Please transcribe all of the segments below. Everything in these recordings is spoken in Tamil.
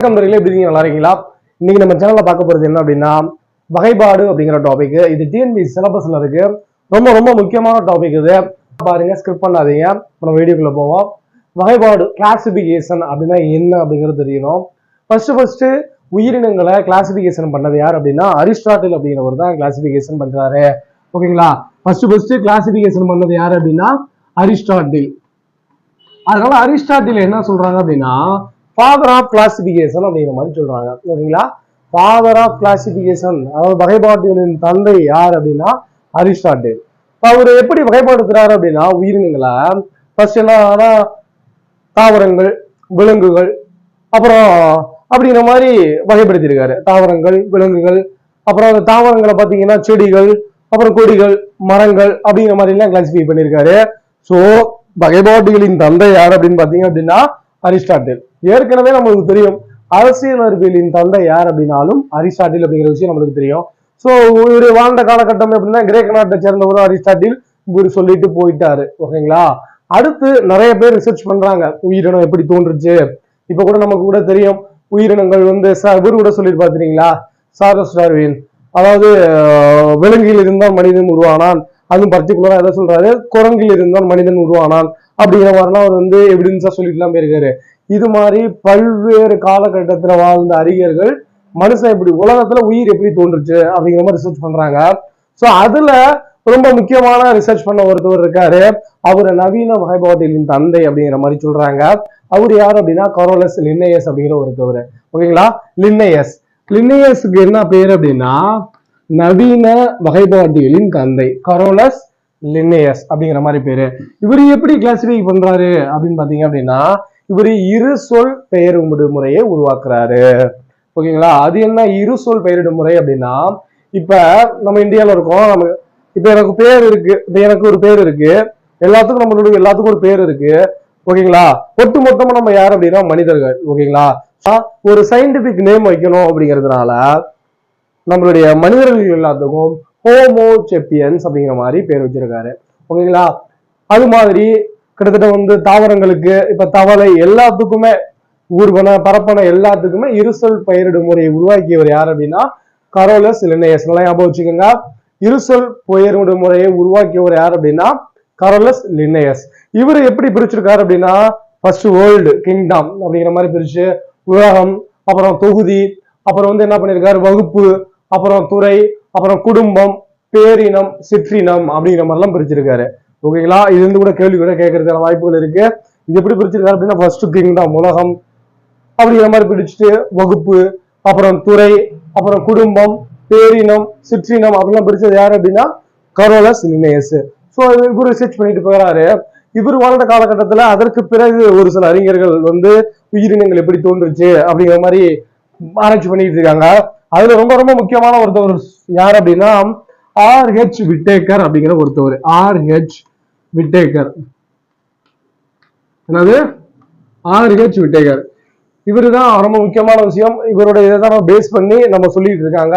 எப்படி இருக்கீங்க? நல்லா இருக்கீங்களா? இன்னைக்கு நம்ம சேனல்ல பார்க்க போறது என்ன அப்படின்னா வகைப்பாடு அப்படிங்கிற டாபிக். இது டிஎன்பி சிலபஸ்ல இருக்கு. ரொம்ப ரொம்ப முக்கியமான டாபிக் இது. பாருங்க, ஸ்கிப் பண்ணாதீங்க. நம்ம வீடியோக்குள்ள போவோம். வகைப்பாடு கிளாசிபிகேஷன் அப்படின்னா என்ன அப்படிங்கிறது தெரியணும். ஃபர்ஸ்ட் உயிரினங்களை கிளாசிபிகேஷன் பண்ணது யார் அப்படின்னா அரிஸ்டாட்டில் அப்படிங்கிறவர் தான் கிளாசிபிகேஷன் பண்றாரு. ஓகேங்களா? ஃபர்ஸ்ட் கிளாசிபிகேஷன் பண்ணது யார் அப்படின்னா அரிஸ்டாட்டில். அதனால அரிஸ்டாட்டில் என்ன சொல்றாங்க அப்படின்னா ஃபாதர் ஆஃப் கிளாசிபிகேஷன் அப்படிங்கிற மாதிரி சொல்றாங்க. ஓகேங்களா? ஃபாதர் ஆஃப் கிளாசிபிகேஷன், அதாவது வகைப்பாடுகளின் தந்தை யார் அப்படின்னா அரிஸ்டாட்டில். அவர் எப்படி வகைப்படுத்துறாரு அப்படின்னா உயிரினங்களை ஃபர்ஸ்ட் என்ன தாவரங்கள், விலங்குகள், அப்புறம் அப்படிங்கிற மாதிரி வகைப்படுத்தியிருக்காரு. தாவரங்கள், விலங்குகள், அப்புறம் அந்த தாவரங்களை பார்த்தீங்கன்னா செடிகள், அப்புறம் கொடிகள், மரங்கள் அப்படிங்கிற மாதிரி எல்லாம் கிளாசிஃபை பண்ணியிருக்காரு. ஸோ வகைப்பாடுகளின் தந்தை யார் அப்படின்னு பார்த்தீங்க அப்படின்னா அரிஸ்டாட்டில். ஏற்கனவே நம்மளுக்கு தெரியும் அரசியல் அறிவியலின் தந்தை யார் அப்படின்னாலும் அரிஸ்டாட்டில் அப்படிங்கிற விஷயம் நம்மளுக்கு தெரியும். ஸோ இவர் வாழ்ந்த காலகட்டம் எப்படின்னா கிரேக்க நாட்டை சேர்ந்தவரும் அரிஸ்டாட்டில் இவர் சொல்லிட்டு போயிட்டாரு. ஓகேங்களா? அடுத்து நிறைய பேர் ரிசர்ச் பண்றாங்க உயிரினம் எப்படி தோன்றுச்சு. இப்ப கூட நமக்கு கூட தெரியும் உயிரினங்கள் இவர் கூட சொல்லிட்டு பாத்துறீங்களா சார்லஸ் டார்வின், அதாவது விலங்கில் இருந்தால் மனிதன் உருவானான். அதுவும் பர்டிகுலரா எதை சொல்றாரு, குரங்கில் இருந்தால் மனிதன் உருவானான் அப்படிங்கிற மாதிரிலாம் அவர் எவிடன்ஸா சொல்லிட்டுலாம் போயிருக்காரு. இது மாதிரி பல்வேறு காலகட்டத்துல வாழ்ந்த அறிஞர்கள் மனுஷன் எப்படி உலகத்துல உயிர் எப்படி தோன்றுச்சு அப்படிங்கிற மாதிரி ரிசர்ச் பண்றாங்க. ஸோ அதுல ரொம்ப முக்கியமான ரிசர்ச் பண்ண ஒருத்தவர் இருக்காரு. அவரை நவீன வகைப்பாட்டின் தந்தை அப்படிங்கிற மாதிரி சொல்றாங்க. அவர் யார் அப்படின்னா கரோலஸ் லின்னேயஸ் அப்படிங்கிற ஒருத்தவர். ஓகேங்களா? லின்னேயஸுக்கு என்ன பேர் அப்படின்னா நவீன வகைப்பாட்டியலின் தந்தை, கரோலஸ் லின்னேயஸ் அப்படிங்கிற மாதிரி பேரு. இவர் எப்படி கிளாசிஃபை பண்றாரு அப்படின்னு பாத்தீங்க அப்படின்னா இவர் இரு சொல் பெயரிடு முறையை உருவாக்குறாரு. ஓகேங்களா? அது என்ன இரு சொல் பெயரிடும் முறை அப்படின்னா, இப்ப நம்ம இந்தியாவில இருக்கோம். நமக்கு இப்ப எனக்கு பேர் இருக்கு, இப்ப எனக்கு ஒரு பேர் இருக்கு, எல்லாத்துக்கும் நம்மளுடைய எல்லாத்துக்கும் ஒரு பேர் இருக்கு. ஓகேங்களா? ஒட்டு மொத்தமா நம்ம யார் அப்படின்னா மனிதர்கள். ஓகேங்களா? ஒரு சயின்டிபிக் நேம் வைக்கணும் அப்படிங்கிறதுனால நம்மளுடைய மனிதர்கள் எல்லாத்துக்கும் ஹோமோசேப்பியன்ஸ் அப்படிங்கிற மாதிரி பேர் வச்சிருக்காரு. ஓகேங்களா? அது மாதிரி கிட்டத்தட்ட தாவரங்களுக்கு இப்ப தவளை எல்லாத்துக்குமே ஊர்வன பரப்பன எல்லாத்துக்குமே இருசொல் பெயரிடும் முறையை உருவாக்கியவர் யார் அப்படின்னா கரோலஸ் லின்னேயஸ். நல்லா ஞாபகம் வச்சுக்கோங்க. இருசொல் பெயரிடும் முறையை உருவாக்கியவர் யார் அப்படின்னா கரோலஸ் லின்னேயஸ். இவர் எப்படி பிரிச்சிருக்காரு அப்படின்னா ஃபர்ஸ்ட் வேர்ல்டு கிங்டம் அப்படிங்கிற மாதிரி பிரிச்சு உலகம், அப்புறம் தொகுதி, அப்புறம் என்ன பண்ணிருக்காரு வகுப்பு, அப்புறம் துறை, அப்புறம் குடும்பம், பேரினம், சிற்றினம் அப்படிங்கிற மாதிரிலாம் பிரிச்சிருக்காரு. ஓகேங்களா? இது கூட கேள்வி கூட கேட்கறதுக்கான வாய்ப்புகள் இருக்கு. இது எப்படி பிரிச்சிருக்காரு அப்படின்னா ஃபர்ஸ்ட் கிங்டம் உலகம் அப்படிங்கிற மாதிரி பிரிச்சுட்டு வகுப்பு, அப்புறம் துறை, அப்புறம் குடும்பம், பேரினம், சிற்றினம் அப்படிலாம் பிரிச்சது யாரு அப்படின்னா கரோலஸ் லின்னேயஸ். ஸோ இவர் ரிசர்ச் பண்ணிட்டு போகிறாரு. இவர் வாழ்ந்த காலகட்டத்துல அதற்கு பிறகு ஒரு சில அறிஞர்கள் உயிரினங்கள் எப்படி தோன்றுச்சு அப்படிங்கிற மாதிரி ஆராய்ச்சி பண்ணிட்டு இருக்காங்க. அதுல ரொம்ப ரொம்ப முக்கியமான ஒருத்தவர் யார் அப்படின்னா R.H. விட்டேக்கர் அப்படிங்கிற ஒருத்தவர். R.H. விட்டேக்கர். என்னது? R.H. விட்டேக்கர். இவரு தான் ரொம்ப முக்கியமான விஷயம். இவருடைய இதை தான் பேஸ் பண்ணி நம்ம சொல்லிட்டு இருக்காங்க.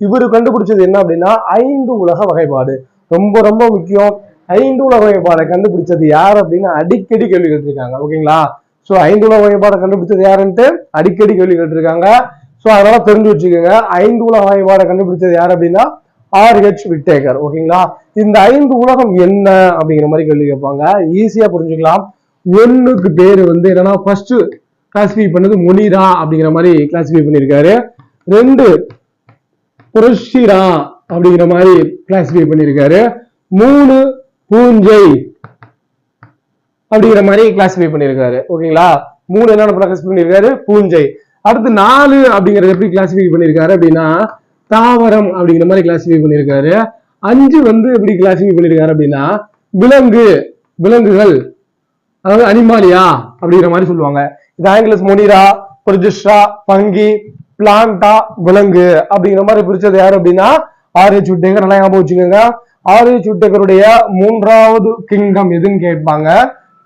இவரு கண்டுபிடிச்சது என்ன அப்படின்னா 5 உலக வகைப்பாடு. ரொம்ப ரொம்ப முக்கியம். 5 உலக வகைப்பாடை கண்டுபிடிச்சது யார் அப்படின்னு அடிக்கடி கேள்வி கேட்டிருக்காங்க. ஓகேங்களா? ஸோ 5 உலக வகைப்பாடை கண்டுபிடிச்சது யாருன்ட்டு அடிக்கடி கேள்வி கேட்டிருக்காங்க. ஸோ அதனால தெரிஞ்சு வச்சுக்கோங்க. 5 உலக வகைப்பாடை கண்டுபிடிச்சது யார் அப்படின்னா R.H. விட்டேக்கர். ஓகேங்களா? இந்த 5 உலகம் என்ன அப்படிங்கிற மாதிரி கேள்வி கேட்பாங்க. ஈஸியா புரிஞ்சுக்கலாம். ஒன்னுக்கு பேரு என்னன்னா ஃபர்ஸ்ட் கிளாசிஃபை பண்ணது முனிரா அப்படிங்கிற மாதிரி கிளாசிஃபை பண்ணியிருக்காரு. 2 புரஷிரா அப்படிங்கிற மாதிரி கிளாசிஃபை பண்ணியிருக்காரு. 3 பூஞ்சை அப்படிங்கிற மாதிரி கிளாசிஃபை பண்ணியிருக்காரு. ஓகேங்களா? 3 என்ன கிளாசிஃபை பண்ணியிருக்காரு? பூஞ்சை. அடுத்து 4 அப்படிங்கறது எப்படி கிளாசிஃபை பண்ணியிருக்காரு அப்படின்னா தாவரம் அப்படிங்கிற மாதிரி கிளாசிஃபை பண்ணியிருக்காரு. 5 எப்படி கிளாசிஃபை பண்ணியிருக்காரு அப்படின்னா விலங்குகள், அதாவது அனிமாலியா அப்படிங்கிற மாதிரி சொல்லுவாங்க. இது ஆங்கிலஸ் மொனிரா, புரஜிஸ்ட்ரா, பங்கி, பிளான்டா, விலங்கு அப்படிங்கிற மாதிரி பிரிச்சது யாரு அப்படின்னா R.H. விட்டேக்கர். நல்லா ஞாபகம் வச்சுக்கோங்க. R.H. விட்டேக்கருடைய 3வது கிங்டம் எதுன்னு கேட்பாங்க,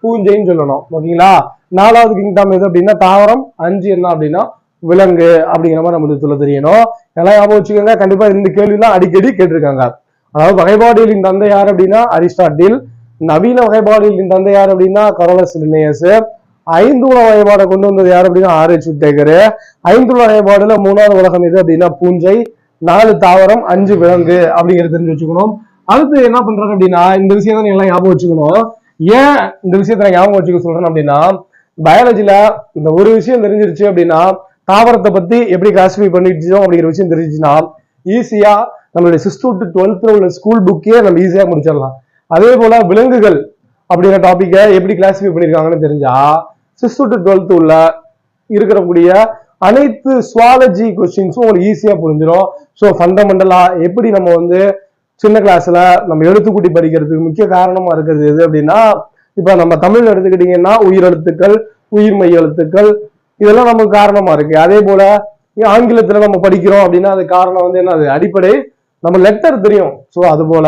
பூஞ்சைன்னு சொல்லணும். ஓகேங்களா? 4வது கிங்டம் எது அப்படின்னா தாவரம், 5 என்ன அப்படின்னா விலங்கு அப்படிங்கிற மாதிரி நம்மளுக்கு சொல்ல தெரியணும். எல்லாம் ஞாபகம் வச்சுக்கோங்க. கண்டிப்பா இந்த கேள்வி எல்லாம் அடிக்கடி கேட்டிருக்காங்க. அதாவது வகைப்பாடுகளின் தந்தை யார் அப்படின்னா அரிஸ்டாட்டில். நவீன வகைப்பாடுகளின் தந்தை யார் அப்படின்னா கரோலஸ் லின்னேயஸ். ஐந்துல வகைப்பாடை கொண்டு வந்தது யாரு அப்படின்னா RH விட்டேக்கர். ஐந்துல வகைப்பாடுல 3வது உலகம் எது அப்படின்னா பூஞ்சை, 4 தாவரம், 5 விலங்கு அப்படிங்கிறது தெரிஞ்சு வச்சுக்கணும். அடுத்து என்ன பண்றாங்க அப்படின்னா இந்த விஷயம் தான் நீங்க எல்லாம் ஞாபகம் வச்சுக்கணும். ஏன் இந்த விஷயத்த நான் ஞாபகம் வச்சுக்க சொல்றேன் அப்படின்னா பயாலஜில இந்த ஒரு விஷயம் தெரிஞ்சிருச்சு அப்படின்னா தாவரத்தை பத்தி எப்படி கிளாசிஃபை பண்ணிட்டோம் அப்படிங்கிற விஷயம் தெரிஞ்சிச்சுன்னா ஈஸியா நம்மளுடைய 6th to 12th உள்ள ஸ்கூல் புக்கே நம்ம ஈஸியா முடிச்சிடலாம். அதே போல விலங்குகள் அப்படிங்கிற டாபிக்கை எப்படி கிளாசிஃபை பண்ணிருக்காங்கன்னு தெரிஞ்சா 6th to 12th உள்ள இருக்கக்கூடிய அனைத்து சுவாலஜி கொஸ்டின்ஸும் உங்களுக்கு ஈஸியா புரிஞ்சிடும். ஸோ ஃபண்டமெண்டலா எப்படி நம்ம வந்து சின்ன கிளாஸ்ல நம்ம எழுத்துக்கூட்டி படிக்கிறதுக்கு முக்கிய காரணமா இருக்கிறது எது அப்படின்னா இப்ப நம்ம தமிழ் எடுத்துக்கிட்டீங்கன்னா உயிரெழுத்துக்கள், உயிர்மெய் எழுத்துக்கள் இதெல்லாம் நமக்கு காரணமா இருக்கு. அதே போல ஆங்கிலத்துல நம்ம படிக்கிறோம் அப்படின்னா அது காரணம் வந்து என்னது அடிப்படை நம்ம லெட்டர் தெரியும். ஸோ அது போல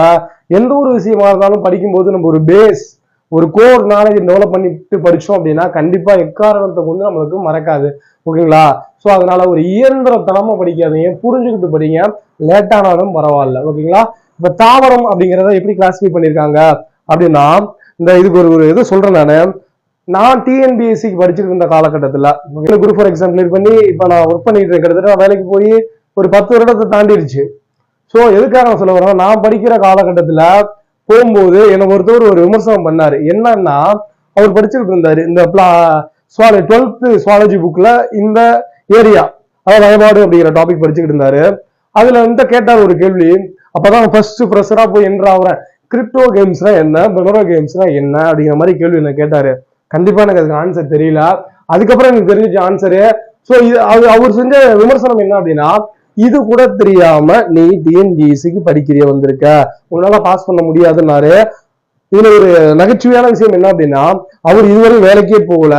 எந்த ஒரு விஷயமா இருந்தாலும் படிக்கும்போது நம்ம ஒரு பேஸ் ஒரு கோர் நாலேஜ் டெவலப் பண்ணிட்டு படிச்சோம் அப்படின்னா கண்டிப்பா எக்காரணத்தை கொண்டு நம்மளுக்கு மறக்காது. ஓகேங்களா? ஸோ அதனால ஒரு இயந்திரத்தனமா படிக்காதீங்க, புரிஞ்சுக்கிட்டு படிங்க, லேட்டானாலும் பரவாயில்ல. ஓகேங்களா? இப்ப தாவரம் அப்படிங்கிறத எப்படி கிளாசிஃபை பண்ணிருக்காங்க அப்படின்னா இந்த இதுக்கு ஒரு இது சொல்றேன். நான் டிஎன்பிஎஸ்சிக்கு படிச்சுட்டு இருந்த காலகட்டத்துல குரூப் 4 எக்ஸாம் கிளியர் பண்ணி இப்ப நான் ஒர்க் பண்ணிட்டு இருக்கிறது வேலைக்கு போய் ஒரு 10 வருடத்தை தாண்டிடுச்சு. ஸோ எதுக்காக நான் சொல்ல வரேன், நான் படிக்கிற காலகட்டத்துல போகும்போது என்னை ஒருத்தவர் ஒரு விமர்சனம் பண்ணாரு. என்னன்னா அவர் படிச்சுட்டு இருந்தாரு இந்த 12th சுவாலஜி புக்ல இந்த ஏரியா அதாவது வகைப்பாடு அப்படிங்கிற டாபிக் படிச்சுக்கிட்டு இருந்தாரு. அதுல வந்து கேட்டார் ஒரு கேள்வி. அப்பதான் ஃபர்ஸ்ட் ப்ரெஷரா போய் என்ற ஆகுறேன், கிரிப்டோ கேம்ஸ்னா என்ன, பெனரோ கேம்ஸ்னா என்ன அப்படிங்கிற மாதிரி கேள்வி என்ன கேட்டாரு. கண்டிப்பா எனக்கு அதுக்கு ஆன்சர் தெரியல. அதுக்கப்புறம் எனக்கு தெரிஞ்சிச்சு ஆன்சரு. ஸோ அவர் செஞ்ச விமர்சனம் என்ன அப்படின்னா இது கூட தெரியாம நீ டிஎன்பிஎஸ்சிக்கு படிக்கிறிய வந்திருக்க, உன்னால பாஸ் பண்ண முடியாதுன்னாரு. இதுல ஒரு நகைச்சுவையான விஷயம் என்ன அப்படின்னா அவர் இதுவரை வேலைக்கே போகல,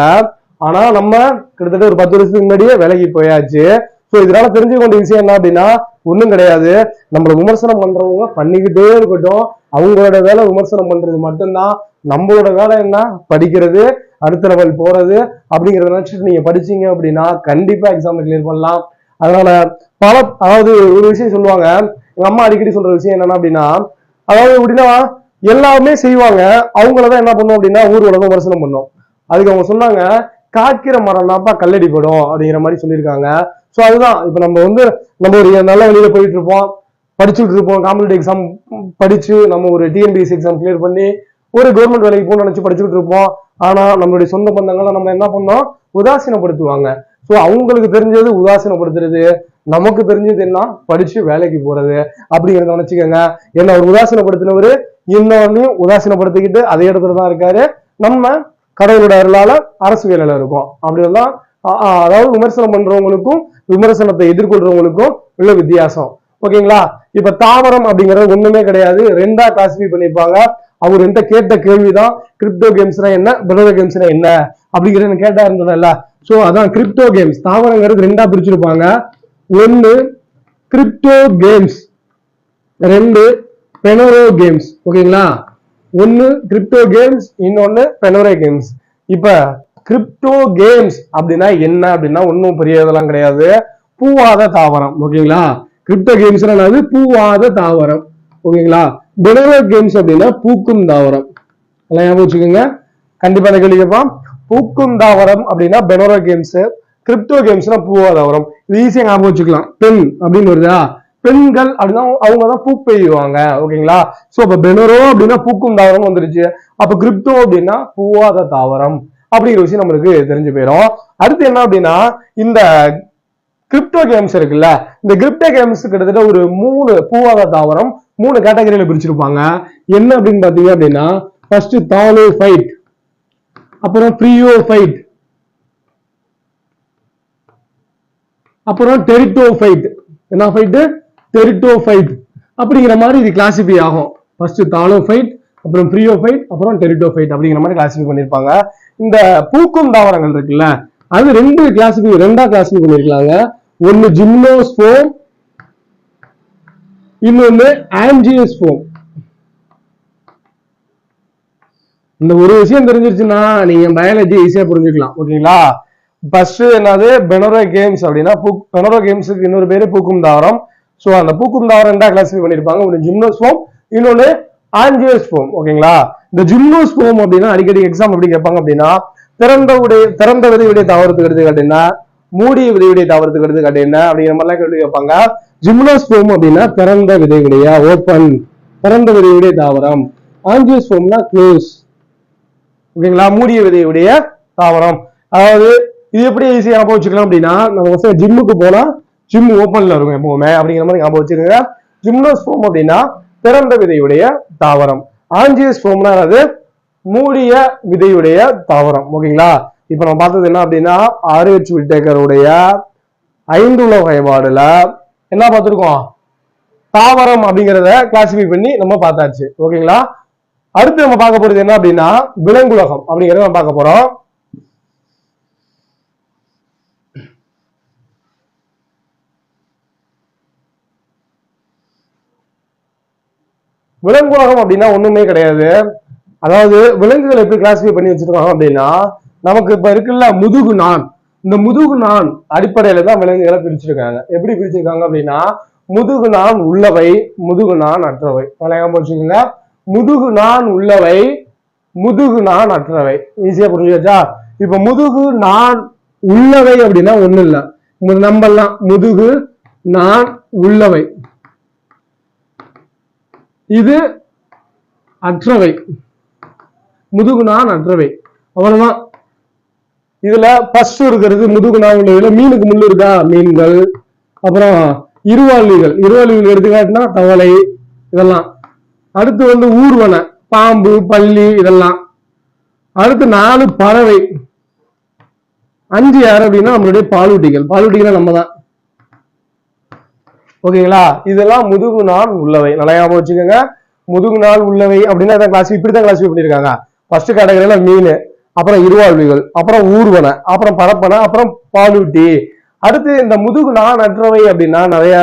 ஆனா நம்ம கிட்டத்தட்ட ஒரு 10 வருஷத்துக்கு முன்னாடியே வேலைக்கு போயாச்சு. ஸோ இதனால தெரிஞ்சுக்க வேண்டிய விஷயம் என்ன அப்படின்னா ஒண்ணும் கிடையாது, நம்மள விமர்சனம் பண்றவங்க பண்ணிக்கிட்டே இருக்கட்டும், அவங்களோட வேலை விமர்சனம் பண்றது மட்டும்தான். நம்மளோட வேலை என்ன, படிக்கிறது, அடுத்த லெவல் போறது அப்படிங்கறத நினைச்சிட்டு நீங்க படிச்சீங்க அப்படின்னா கண்டிப்பா எக்ஸாம் கிளியர் பண்ணலாம். அதனால அதாவது ஒரு விஷயம் சொல்லுவாங்க, எங்க அம்மா அடிக்கடி சொல்ற விஷயம் என்னன்னா அப்படின்னா அதாவது அப்படின்னா எல்லாமே செய்வாங்க, அவங்களதான் என்ன பண்ணும் அப்படின்னா ஊர் உலகம் விமர்சனம் பண்ணும். அதுக்கு அவங்க சொன்னாங்க காய்க்கிற மரம் தான்ப்பா கல்லடிப்படும் அப்படிங்கிற மாதிரி சொல்லியிருக்காங்க. ஸோ அதுதான் இப்ப நம்ம வந்து நம்ம ஒரு நல்ல வழியில போயிட்டு இருப்போம், படிச்சுட்டு இருப்போம், காம்படிட்டிவ் எக்ஸாம் படிச்சு நம்ம ஒரு டிஎன்பிஎஸ்சி எக்ஸாம் கிளியர் பண்ணி ஒரு கவர்மெண்ட் வேலைக்கு போகணும்னு நினைச்சு படிச்சுட்டு இருப்போம். ஆனா நம்மளுடைய சொந்த பந்தங்களை நம்ம என்ன பண்ணோம், உதாசீனப்படுத்துவாங்க. ஸோ அவங்களுக்கு தெரிஞ்சது உதாசீனப்படுத்துறது, நமக்கு தெரிஞ்சது என்ன, படிச்சு வேலைக்கு போறது அப்படிங்கிறத நினைச்சுக்கோங்க. என்ன ஒரு உதாசீனப்படுத்தினவரு இன்னொன்னையும் உதாசீனப்படுத்திக்கிட்டு அதே இடத்துல தான் இருக்காரு. நம்ம கடவுளோட அருளால அரசு வேலையில இருக்கும். அப்படிதான் அதாவது விமர்சனம் பண்றவங்களுக்கும் விமர்சனத்தை எதிர்கொள்றவங்களுக்கும் உள்ள வித்தியாசம். ஓகேங்களா? இப்ப தாவரம் அப்படிங்கிறது ஒண்ணுமே கிடையாது, 2ஆ கிளாசிஃபை பண்ணிருப்பாங்க. அவர் என்கிட்ட கேட்ட கேள்விதான் கிரிப்டோ கேம்ஸ்னா என்ன, பெனரோ கேம்ஸ்னா என்ன அப்படிங்கிறது கேட்டா இருந்ததுல்ல. சோ அதான் கிரிப்டோ கேம்ஸ், தாவரங்கிறது 2ஆ பிரிச்சிருப்பாங்க. 1 கிரிப்டோ கேம்ஸ், 2 பெனரோ கேம்ஸ். ஓகேங்களா? 1 கிரிப்டோ கேம்ஸ், இன்னொன்னு பெனரோ கேம்ஸ். இப்ப கிரிப்டோ கேம்ஸ் அப்படின்னா என்ன அப்படின்னா ஒன்னும் பெரிய இதெல்லாம் கிடையாது, பூவாத தாவரம். ஓகேங்களா? கிரிப்டோ கேம்ஸ் பூவாத தாவரம். ஓகேங்களா? பெனரோ கேம்ஸ் அப்படின்னா பூக்கும் தாவரம். எல்லாம் ஞாபகம் வச்சுக்கோங்க, கண்டிப்பா இந்த கேள்வி கேட்பான். பூக்கும் தாவரம் அப்படின்னா பெனரோ கேம்ஸ், கிரிப்டோ கேம்ஸ்னா பூவாத தாவரம். இது ஈஸியா ஞாபகம் வச்சுக்கலாம். பெண் அப்படின்னு வருதா, பெண்கள் அப்படின்னா அவங்கதான் பூ பெய்யுவாங்க. ஓகேங்களா? சோ அப்ப பெனரோ அப்படின்னா பூக்கும் தாவரம் வந்துருச்சு. அப்ப கிரிப்டோ அப்படின்னா பூவாத தாவரம் அப்படிங்கிற விஷயம் நம்மளுக்கு தெரிஞ்சு போயிடும். அடுத்து என்ன அப்படின்னா இந்த கிரிப்டோ கேம்ஸ் இருக்குல்ல, இந்த கிரிப்டோ கேம்ஸ் கிட்டத்தட்ட ஒரு 3 பூவாத தாவரம் 3 கேட்டகரியில பிரிச்சிருப்பாங்க. என்ன அப்படின்னு பாத்தீங்க அப்படின்னா ஃபர்ஸ்ட் தாலோஃபைட், அப்புறம் ப்ரியோஃபைட், அப்புறம் டெரிட்டோஃபைட். என்ன ஃபைட்? டெரிட்டோஃபைட் அப்படிங்கிற மாதிரி இது கிளாசிஃபை ஆகும். ஃபர்ஸ்ட் தாலோஃபைட், அப்புறம் ப்ரியோஃபைட், அப்புறம் டெரிட்டோஃபைட் அப்படிங்கிற மாதிரி கிளாசிஃபை பண்ணிருப்பாங்க. இந்த பூக்கும் தாவரங்கள் இருக்குல்ல அது 2ஆ கிளாசிஃபை பண்ணிருக்காங்க. ஒன்னு ஜிம்னோஸ்போம், இன்னொன்னு ஆஞ்சியோஸ்போம். இந்த ஒரு விஷயம் தெரிஞ்சிருச்சுன்னா நீங்க பயாலஜி ஈஸியா புரிஞ்சுக்கலாம். ஓகேங்களா? ஃபர்ஸ்ட் என்னது பெனரோ கேம்ஸ் அப்படின்னா பெனரோ கேம்ஸுக்கு இன்னொரு பேரு பூக்கும் தாவரம். சோ அந்த பூக்கும் தாவரம் 2ஆ கிளாசிஃபை பண்ணிருப்பாங்க. ஒன்னு ஜிம்னோஸ்போம், இன்னொன்னு ஆஞ்சியோஸ்போம். ஓகேங்களா? இந்த ஜிம்னோஸ்போம் அப்படின்னா அடிக்கடி எக்ஸாம் எப்படி கேட்பாங்க அப்படின்னா திறந்த விதையுடைய தாவரத்துக்கு எடுத்துக்காட்டுன்னா மூடிய விதையுடைய தாவரத்துக்கு எடுத்துக்காட்டுன்னா அப்படிங்கிற மாதிரிலாம் கேள்வி கேட்பாங்க. ஜிம்னோஸ்போம் அப்படின்னா திறந்த விதையுடைய ஓப்பன் திறந்த விதையுடைய தாவரம். ஆஞ்சியோஸ்போம்னா க்ளோஸ். ஓகேங்களா, மூடிய விதையுடைய தாவரம். அதாவது இது எப்படி ஈஸியா ஞாபகம் வச்சுக்கலாம் அப்படின்னா, நம்ம ஜிம்முக்கு போனா ஜிம் ஓப்பன்ல இருக்கும் எப்பவுமே அப்படிங்கிற மாதிரி ஞாபகம் வச்சுக்கோங்க. ஜிம்னோஸ்போம் அப்படின்னா திறந்த விதையுடைய தாவரம். ஆஞ்சியோஸ்போம்னா அது மூடிய விதையுடைய தாவரம். ஓகேங்களா, இப்ப நம்ம பார்த்தது என்ன அப்படின்னா RH வில்டேக்கருடைய 5 உலக வகைப்பாடுல என்ன பார்த்திருக்கோம், தாவரம் அப்படிங்கிறத கிளாசிஃபை பண்ணி நம்ம பார்த்தாச்சு. ஓகேங்களா, அடுத்து நம்ம பார்க்க போறது என்ன அப்படின்னா விலங்குலகம் அப்படிங்கிறத நம்ம பார்க்க போறோம். விலங்குலகம் அப்படின்னா ஒண்ணுமே கிடையாது. அதாவது விலங்குகள் எப்படி கிளாசிஃபை பண்ணி வச்சிருக்காங்க அப்படின்னா, நமக்கு இப்ப இருக்குல்ல முதுகு நான், இந்த முதுகு நான் அடிப்படையில தான் விலங்குகளை பிரிச்சிருக்காங்க. எப்படி பிரிச்சிருக்காங்க அப்படின்னா முதுகு நான் உள்ளவை, முதுகு நான் அற்றவை. வச்சுக்கோங்க, முதுகு நான் உள்ளவை, முதுகு நான் அற்றவை. ஈஸியா புரிஞ்சுச்சா? இப்ப முதுகு நான் உள்ளவை அப்படின்னா ஒண்ணு இல்ல, நம்பலாம் முதுகு நான் உள்ளவை, இது அற்றவை, முதுகு நான் அற்றவை. அவ்வளவுதான். இதுல ஃபர்ஸ்ட் இருக்கிறது முதுகு நான் உள்ளவையில மீனுக்கு முள்ளு இருக்கா, மீன்கள். அப்புறம் இருவாளிகள், இருவாளிகள் எடுத்துக்காட்டுனா தவளை இதெல்லாம். அடுத்து ஊர்வன, பாம்பு, பல்லி இதெல்லாம். அடுத்து 4 பறவை. 5 யார் அப்படின்னா நம்மளுடைய பாலூட்டிகள். பாலூட்டிகள் நம்ம தான். ஓகேங்களா, இதெல்லாம் முதுகு நான் உள்ளவை. நல்லா ஞாபகம் வச்சுக்கோங்க, முதுகு நாள் உள்ளவை அப்படின்னா இப்படிதான் கிளாசிஃபை பண்ணிருக்காங்க. ஃபர்ஸ்ட் கேட்டகரியில மீன், அப்புறம் இருவாழ்விகள், அப்புறம் ஊர்வன, அப்புறம் பரப்பன, அப்புறம் பாலூட்டி. அடுத்து இந்த முதுகு நான் அற்றவை அப்படின்னா நிறைய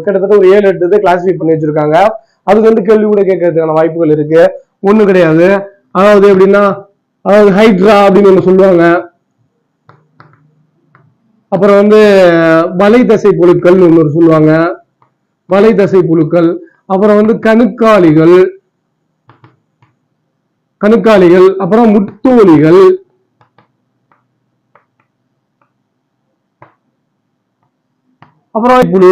கிட்டத்தட்ட ஒரு 7-8 கிளாசிஃபை பண்ணி வச்சிருக்காங்க. அதுக்கு கேள்வி கூட கேட்கறதுக்கான வாய்ப்புகள் இருக்கு. ஒண்ணு கிடையாது. அதாவது எப்படின்னா ஹைட்ரா அப்படின்னு ஒண்ணு சொல்லுவாங்க. அப்புறம் வலை தசை புழுக்கள் ஒண்ணு சொல்லுவாங்க, வலை தசை புழுக்கள். அப்புறம் கணுக்காலிகள், அப்புறம் முத்தோலிகள், அப்புறம் புழு.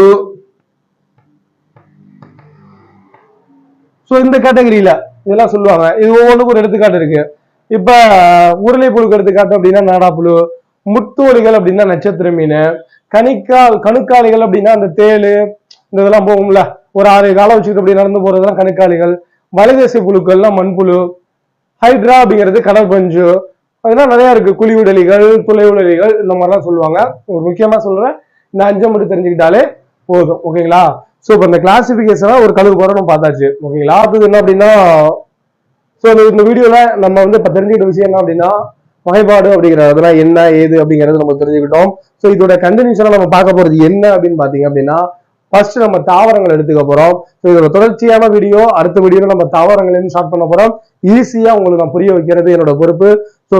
இந்த கேட்டகரியில இதெல்லாம் சொல்லுவாங்க. இது ஒவ்வொன்றுக்கும் ஒரு எடுத்துக்காட்டு இருக்கு. இப்ப உருளை புழுக்கு எடுத்துக்காட்டு அப்படின்னா நாடாப்புழு, முத்தோலிகள் அப்படின்னா நட்சத்திர மீன், கணுக்காலிகள் அப்படின்னா அந்த தேளு இந்த இதெல்லாம் போகும்ல, ஒரு 6 காலம் வச்சுக்கிட்டு அப்படி நடந்து போறதுலாம் கணுக்காலிகள். வலைதசை புழுக்கள்லாம் மண்புழு. ஹைட்ரா அப்படிங்கிறது கடல் பஞ்சு. அதெல்லாம் நிறைய இருக்கு, குழி உடலிகள், துளை உடலிகள், இந்த மாதிரிலாம் சொல்லுவாங்க. ஒரு முக்கியமா சொல்றேன், இந்த 5 மட்டும் தெரிஞ்சுக்கிட்டாலே போதும். ஓகேங்களா, சோ இப்ப இந்த கிளாசிபிகேஷனா ஒரு கழுவு போறோம் பார்த்தாச்சு. ஓகேங்களா, அது என்ன அப்படின்னா இந்த வீடியோல நம்ம இப்ப தெரிஞ்சுக்கிட்ட விஷயம் என்ன அப்படின்னா வகைப்பாடு அப்படிங்கிறது என்ன ஏது அப்படிங்கறது நம்ம தெரிஞ்சுக்கிட்டோம். சோ இதோட கண்டினியூஷனா நம்ம பார்க்க போறது என்ன அப்படின்னு பாத்தீங்க அப்படின்னா, ஃபர்ஸ்ட் நம்ம தாவரங்கள் எடுத்துக்க போறோம். இதோட தொடர்ச்சியான வீடியோ அடுத்த வீடியோல நம்ம தாவரங்கள் ஸ்டார்ட் பண்ண போறோம். ஈஸியா உங்களுக்கு நான் புரிய வைக்கிறது என்னோட பொறுப்பு. சோ